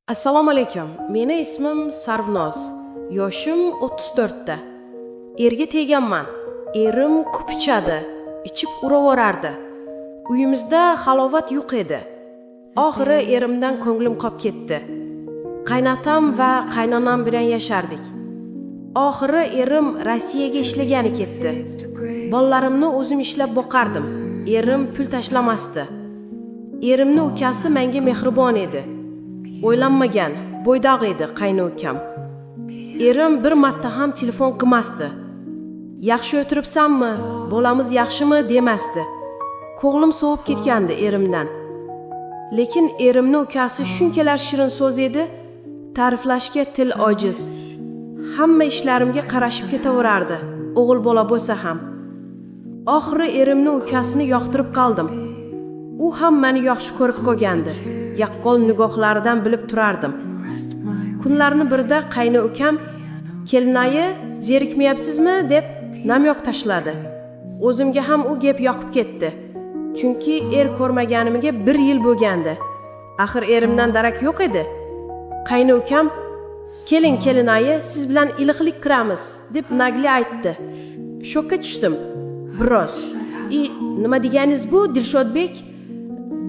Assalomu alaykum. Meni ismim Sarvnoz. Yoshim 34 ta. Erga teganman. Erim ko'p ichadi, ichib uraverardi. Uyimizda halovat yo'q edi. Oxiri erimdan ko'nglim qolib ketdi. Qaynatam va qaynonam bilan yashardik. Oxiri erim Rossiyaga ishlagani ketdi. Bolalarimni o'zim ishlab boqardim. Erim pul tashlamasdi. Erimni ukasi menga mehribon edi. O'ylanmagan, bo'ydoq edi qayni ukam. Erim bir marta ham telefon qilmasdi. Yaxshi o'tiribsanmi, bolamiz yaxshimi demasdi. Ko'nglim sovib ketgandi erimdan. Lekin erimni ukasi shunchalar shirin so'z edi, ta'riflashga til ojiz. Hamma ishlarimga qarashib ketaverardi, o'g'il bola bo'lsa ham. Oxiri erimni ukasini yoqtirib qoldim. U ham meni yaxshi ko'rib qo'ygandi. Yaqqol nigohlaridan bilib turardim. Kunlarni birida qayni ukam "Kelinayi, zerikmayapsizmi?" deb namyoq tashladi. O'zimga ham u gap yoqib ketdi. Chunki ko'rmaganimga 1 yil bo'lgandi. Axir erimdan darak yo'q edi. Qayni ukam "Keling kelinayi, siz bilan iliqlik qiramiz" deb nagli aytdi. Shokka tushdim. Biroz. Nima deganingiz bu, Dilshodbek?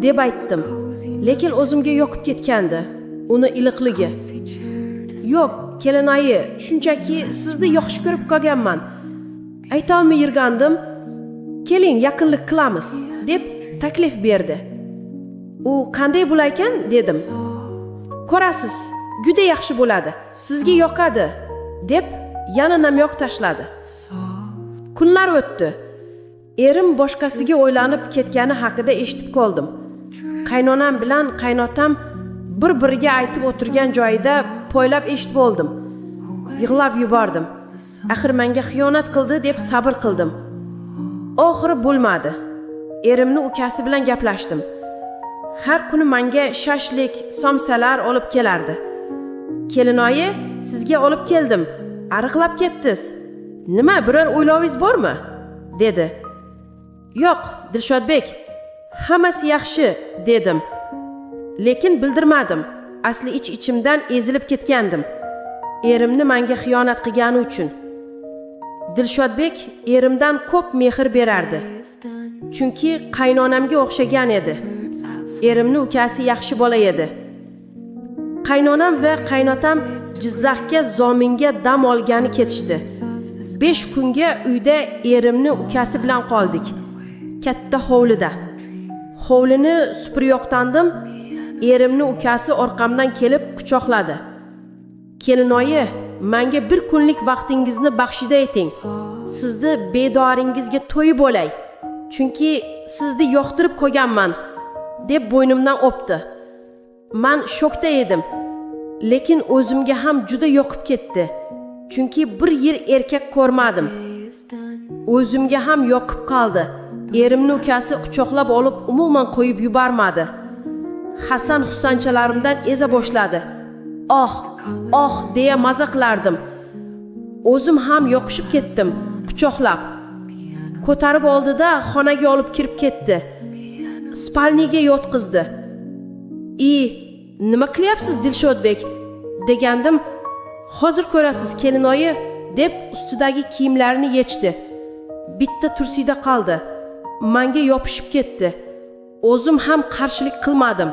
deb aytdim. Lekin o'zimga yoqib ketgandi uni iliqligi. Yo'q, kelinayi, shunchaki sizni yaxshi ko'rib qolganman. Ayta olmay yurgandim. Keling, yaqinlik qilamiz deb taklif berdi. U qanday bo'lar ekan dedim. Ko'rasiz, juda yaxshi bo'ladi. Sizga yoqadi deb yana namyoq tashladi. Kunlar o'tdi. Erim boshqasiga o'ylanib ketgani haqida eshitib qoldim. Qaynonam bilan qaynotam bir-biriga aytib o'tirgan joyida poylab eshitib oldim. Yig'lab yubordim. Axir menga xiyonat qildi deb sabr qildim. Oxiri bo'lmadi. Erimni ukasi bilan gaplashdim. Har kuni menga shashlik, somsalar olib kelardi. "Kelinoyi, sizga olib keldim. Ariqlab ketdingiz. Nima, biror o'ylovingiz bormi?" dedi. "Yo'q, Dilshodbek, hammasi yaxshi" dedim. Lekin bildirmadim. Asli ichimdan ezilib ketgandim. Erimni menga xiyonat qilgani uchun. Dilshodbek erimdan ko'p mehr berardi. Chunki qaynonamga o'xshagan edi. Erimni ukasi yaxshi bola edi. Qaynonam va qaynotam Jizzaxga zominga dam olgani ketishdi. 5 kunga uyda erimni ukasi bilan qoldik. Katta hovlida. Hovlini supuryoqtandim. Erimni ukasi orqamdan kelib quchoqladi. "Kelinoyi, menga 1 kunlik vaqtingizni baxshida eting. Sizni bedoringizga to'yib olay. Chunki sizni yoqtirib qo'yganman" deb bo'ynimdan o'pdi. Men shokda edim. Lekin o'zimga ham juda yoqib ketdi. Chunki 1 yil erkak ko'rmadim. O'zimga ham yoqib qoldi. Erimni ukasi quchoqlab olib umuman qo'yib yubormadi. Hasan Husanchalarimdan eza boshladi. "Oh deya maza qilardim. O'zim ham yoqishib ketdim, quchoqlab. Ko'tarib oldida xonaga olib kirib ketdi. Spalniga yotqizdi. Nima qilyapsiz Dilshodbek?" degandim. "Hozir ko'rasiz kelinoyi" deb ustidagi kiyimlarini yechdi. Bitta tursida qoldi. Menga yopishib ketdi. O'zim ham qarshilik qilmadim.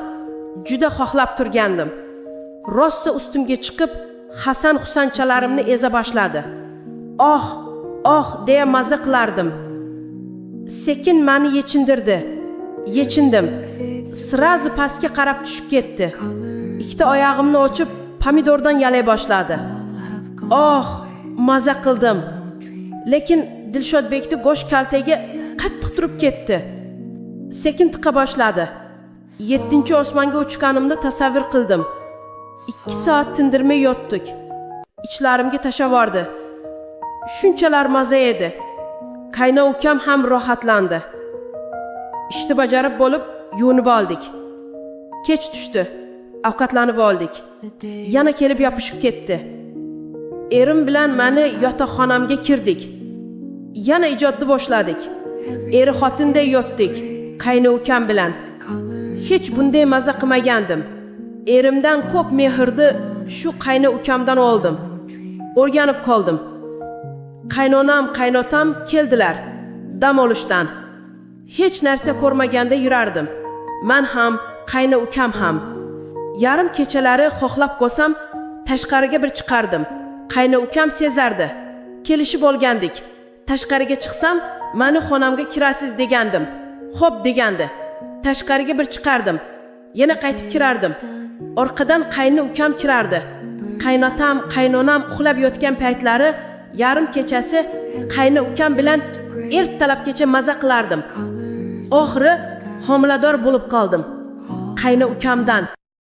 Juda xohlab turgandim. Rossa ustimga chiqib, Hasan Husanchalarimni eza boshladi. Oh deya maza qilardim. Sekin meni yechindirdi. Yechindim. Sirazi pastga qarab tushib ketdi. Ikkita oyog'imni ochib, pomidordan yalay boshladi. Maza qildim. Lekin Dilshodbekning go'sht kaltaga qattiq turib ketdi. Sekin tiqa boshladi. 7-osmonga uchganimda tasavvur qildim. 2 soat tindirmay yotdik. Ichlarimga tashavordi. Shunchalar maza edi. Qayna ukam ham rohatlandi. Ishni bajarib bo'lib, yuvinib oldik. Kech tushdi. Ovqatlanib oldik. Yana kelib yopishib ketdi. Erim bilan meni yotoqxonamga kirdik. Yana ijodni boshladik. Eri xotinday yotdik, qayni ukam bilan. Hech bunday maza qilmagandim. Erimdan ko'p mehrni shu qayna ukamdan oldim. O'rganib qoldim. Qaynonam, qaynotam keldilar dam olishdan. Hech narsa ko'rmaganda yurardim. Men ham, qayna ukam ham. Yarim kechalari xohlab qolsam, tashqariga bir chiqardim. Qayna ukam sezardi. Kelishib olgandik. Tashqariga chiqsam, meni xonamga kirasiz degandim. Xo'p degandi. Tashqariga bir chiqardim. Yana qaytib kirardim. Orqadan qayna ukam kirardi. Qaynotam, qaynonam uxlab yotgan paytlari yarim kechasi qayna ukam bilan ertalabgacha maza qilardim. Oxiri homilador bo'lib qoldim. Qayna ukamdan